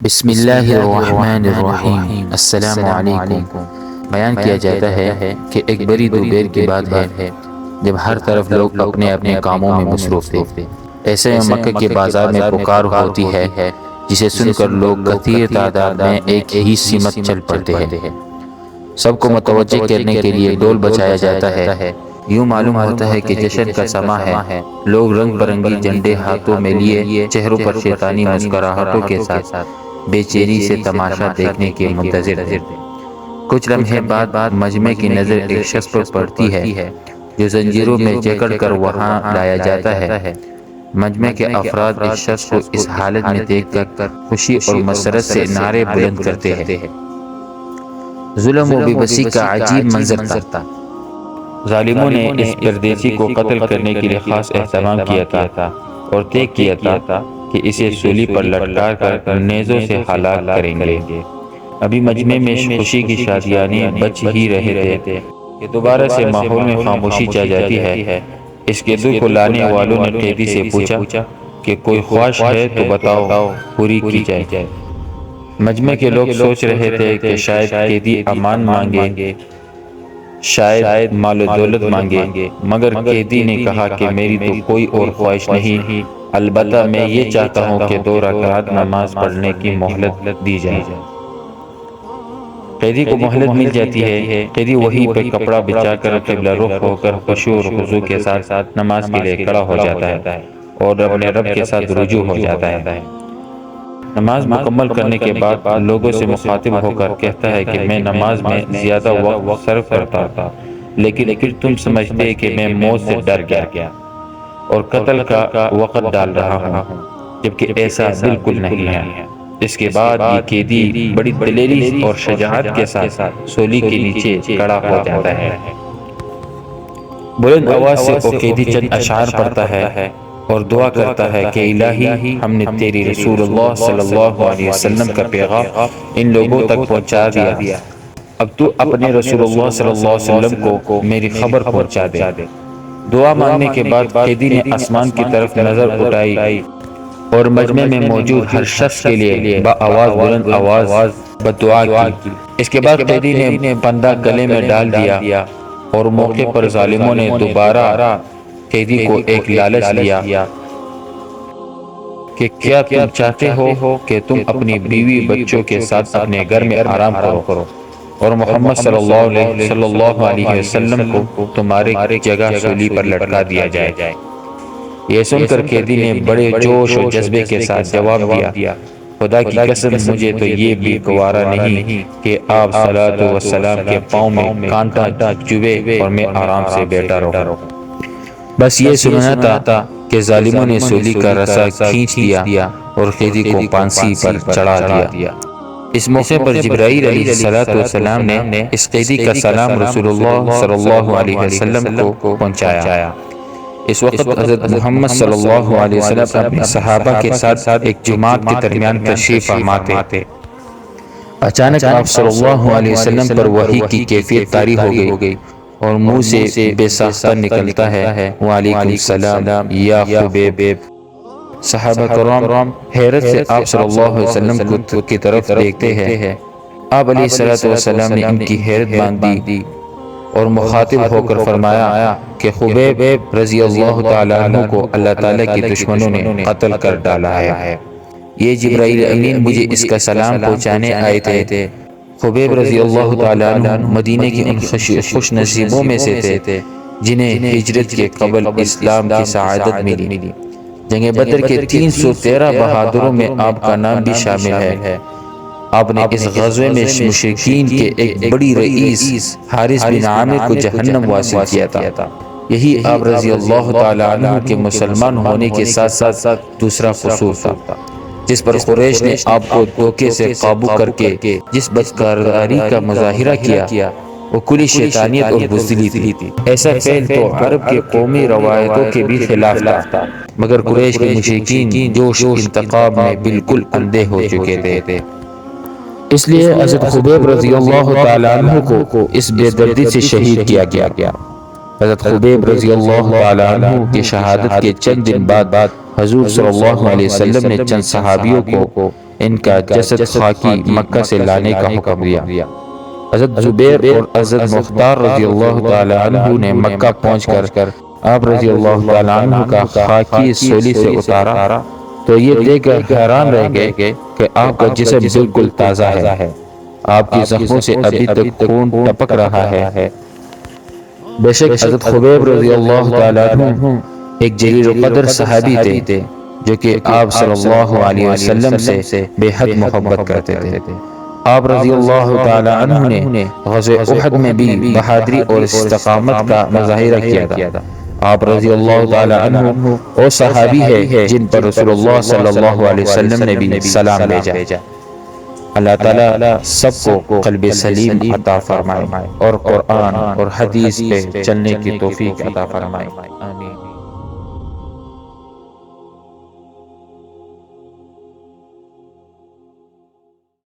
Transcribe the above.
بسم اللہ الرحمن الرحیم۔ السلام علیکم۔ بیان کیا جاتا ہے کہ ایک بڑی دوپہر کی بات ہے جب ہر طرف لوگ اپنے اپنے کاموں میں مصروف تھے۔ ایسے میں مکہ کے بازار میں پکار ہوتی ہے جسے سن کر لوگ کثیر تعداد میں ایک ہی سمت چل پڑتے ہیں۔ سب کو متوجہ کرنے کے لیے ڈول بجایا جاتا ہے۔ یوں معلوم ہوتا ہے کہ جشن کا سماں ہے۔ لوگ رنگ برنگی جھنڈے ہاتھوں میں لیے چہروں پر شیطانی مسکراہٹوں کے ساتھ بے چینی سے تماشا دیکھنے کے منتظر تھے۔ کچھ لمحے بعد مجمع کی نظر ایک شخص پر پڑتی ہے جو زنجیروں میں جکڑ کر وہاں لایا جاتا ہے۔ مجمع کے افراد اس شخص کو اس حالت میں دیکھ کر خوشی اور مسرت سے نعرے بلند کرتے ہیں۔ ظلم و بے بسی کا عجیب منظر تھا۔ ظالموں نے اس پردیسی کو قتل کرنے کے لیے خاص اہتمام کیا تھا اور طے کیا تھا کہ اسے سولی پر لٹکا کر نیزوں سے ہلاک کریں گے۔ ابھی مجمع میں خوشی کی شادیانے بج ہی رہے تھے کہ دوبارہ سے ماحول میں خاموشی چھا جاتی ہے۔ اس قیدی کو لانے والوں نے قیدی سے پوچھا کہ کوئی خواہش ہے تو بتاؤ، پوری کی جائے۔ مجمع کے لوگ سوچ رہے تھے کہ شاید قیدی امان مانگے، شاید مال و دولت مانگے، مگر قیدی نے کہا کہ میری تو کوئی اور خواہش نہیں، البتہ میں یہ چاہتا ہوں کہ 2 رکعت نماز پڑھنے کی مہلت دی جائے۔ قیدی کو مہلت مل جاتی ہے۔ قیدی وہی پہ کپڑا بچھا کر قبلہ رخ ہو کر خشوع اور خضوع کے ساتھ نماز کے لیے کھڑا ہو جاتا ہے اور اپنے رب کے ساتھ رجوع ہو جاتا ہے۔ نماز مکمل کرنے کے بعد لوگوں سے مخاطب ہو کر کہتا ہے کہ میں نماز میں زیادہ وقت صرف کرتا تھا، لیکن پھر تم سمجھتے کہ میں موت سے ڈر گیا اور قتل کا وقت ڈال رہا ہوں، جبکہ ایسا بالکل نہیں ہے۔ اس کے بعد یہ قیدی بڑی دلیری اور شجاعت کے ساتھ سولی کے نیچے کھڑا ہو جاتا ہے۔ بلند آواز سے وہ قیدی چند اشعار پڑھتا ہے اور دعا کرتا ہے کہ الہی، ہم نے تیری رسول اللہ صلی اللہ علیہ وسلم کا پیغام ان لوگوں تک پہنچا دیا، اب تو اپنے رسول اللہ صلی اللہ علیہ وسلم کو میری خبر پہنچا دے۔ دعا مانگنے کے بعد قیدی نے آسمان کی طرف نظر اٹھائی اور مجمع میں موجود ہر شخص کے لیے بلند آواز بدعا کی۔ اس کے بعد قیدی نے پندہ گلے میں ڈال دیا اور موقع پر ظالموں نے دوبارہ قیدی کو ایک لالچ لیا کہ کیا تم چاہتے ہو کہ تم اپنی بیوی بچوں کے ساتھ اپنے گھر میں آرام کرو اور محمد صلی اللہ علیہ وسلم کو تمہارے جگہ سولی پر لٹکا دیا جائے۔ یہ سن کر قیدی نے بڑے جوش و جذبے کے ساتھ جواب دیا، خدا کی قسم مجھے تو یہ بھی گوارا نہیں کہ آپ صلوات و سلام کے پاؤں میں کانٹا چبھے اور میں آرام سے بیٹھا رہوں۔ بس یہ سننا تھا کہ ظالموں نے سولی کا رسا کھینچ دیا اور قیدی کو پھانسی پر چڑھا دیا۔ اس موقع پر جبرائیل علیہ السلام نے اس قیدی کا سلام رسول اللہ صلی اللہ علیہ وسلم کو پہنچایا۔ اس وقت حضرت محمد صلی اللہ علیہ وسلم اپنے صحابہ کے ساتھ ایک جماعت کے درمیان تشریف فرما تھے۔ اچانک آپ صلی اللہ علیہ وسلم پر وحی کی کیفیت طاری ہو گئی اور منہ سے بے ساختہ نکلتا ہے، وعلیکم السلام یا خبیب۔ صحابہ کرام حیرت سے آپ صلی اللہ علیہ وسلم کی طرف دیکھتے ہیں۔ آپ علیہ السلام نے ان کی حیرت باندھ دی اور مخاطب ہو کر فرمایا کہ خبیب رضی اللہ تعالیٰ عنہ کو اللہ تعالیٰ کی دشمنوں نے قتل کر ڈالا ہے۔ یہ جبرائیل امین مجھے اس کا سلام پہنچانے آئے تھے۔ خبیب رضی اللہ تعالیٰ عنہ مدینہ کی ان خوش نصیبوں میں سے تھے جنہیں ہجرت کے قبل اسلام کی سعادت ملی۔ جنگ بدر کے 313 بہادروں میں آپ کا نام بھی شامل ہے۔ آپ نے اس غزوے میں مشرکین کے ایک بڑی رئیس حارث بن عامر کو جہنم واصل کیا تھا۔ یہی آپ رضی اللہ تعالیٰ عنہ کے مسلمان ہونے کے ساتھ ساتھ دوسرا قصور تھا جس پر قریش نے آپ کو دھوکے سے قابو کر کے جس بدکرداری کا مظاہرہ کیا وہ کلی شیطانیت اور بزدلی تھی۔ ایسا فعل تو عرب کے قومی روایتوں کے بھی خلاف تھا، مگر قریش کے مشرکین جوش انتقام میں بالکل اندھے ہو چکے تھے۔ اس لیے حضرت خبیب رضی اللہ تعالیٰ عنہ کو اس بے دردی سے شہید کیا گیا۔ حضرت خبیب رضی اللہ تعالیٰ عنہ کی شہادت کے چند دن بعد حضور صلی اللہ علیہ وسلم نے چند صحابیوں کو ان کا جسد خاکی مکہ سے لانے کا حکم دیا۔ حضرت زبیر اور حضرت مختار رضی اللہ تعالی عنہ نے مکہ پہنچ کر آپ رضی اللہ تعالی عنہ کا خاکی سولی سے اتارا تو یہ دیکھ کر حیران رہ گئے کہ آپ کا جسم بالکل تازہ ہے، آپ کی زخموں سے ابھی تک خون ٹپک رہا ہے۔ بے شک حضرت خبیب رضی اللہ تعالی عنہ ایک جلیل القدر صحابی تھے جو کہ آپ صلی اللہ علیہ وسلم سے بے حد محبت کرتے تھے۔ آپ رضی اللہ تعالی عنہ نے غزوہ احد میں بھی بہادری اور استقامت کا مظاہرہ کیا تھا۔ آپ رضی اللہ تعالی عنہ وہ صحابی ہے جن پر رسول اللہ صلی اللہ علیہ وسلم نے بھی سلام بھیجا۔ اللہ تعالیٰ سب کو قلب سلیم عطا فرمائے اور قرآن اور حدیث پہ چلنے کی توفیق عطا فرمائے، آمین۔